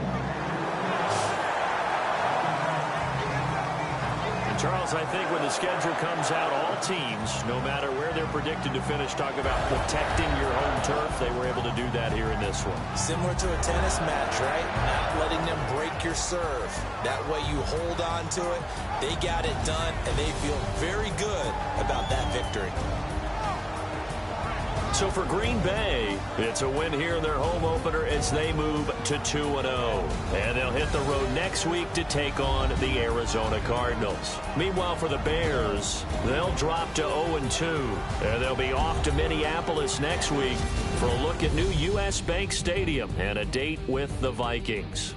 Charles, I think when the schedule comes out, all teams, no matter where they're predicted to finish, talk about protecting your home turf. They were able to do that here in this one. Similar to a tennis match, right? Not letting them break your serve. That way you hold on to it. They got it done, and they feel very good about that victory. So for Green Bay, it's a win here in their home opener as they move to 2-0. And they'll hit the road next week to take on the Arizona Cardinals. Meanwhile, for the Bears, they'll drop to 0-2. And they'll be off to Minneapolis next week for a look at new U.S. Bank Stadium and a date with the Vikings.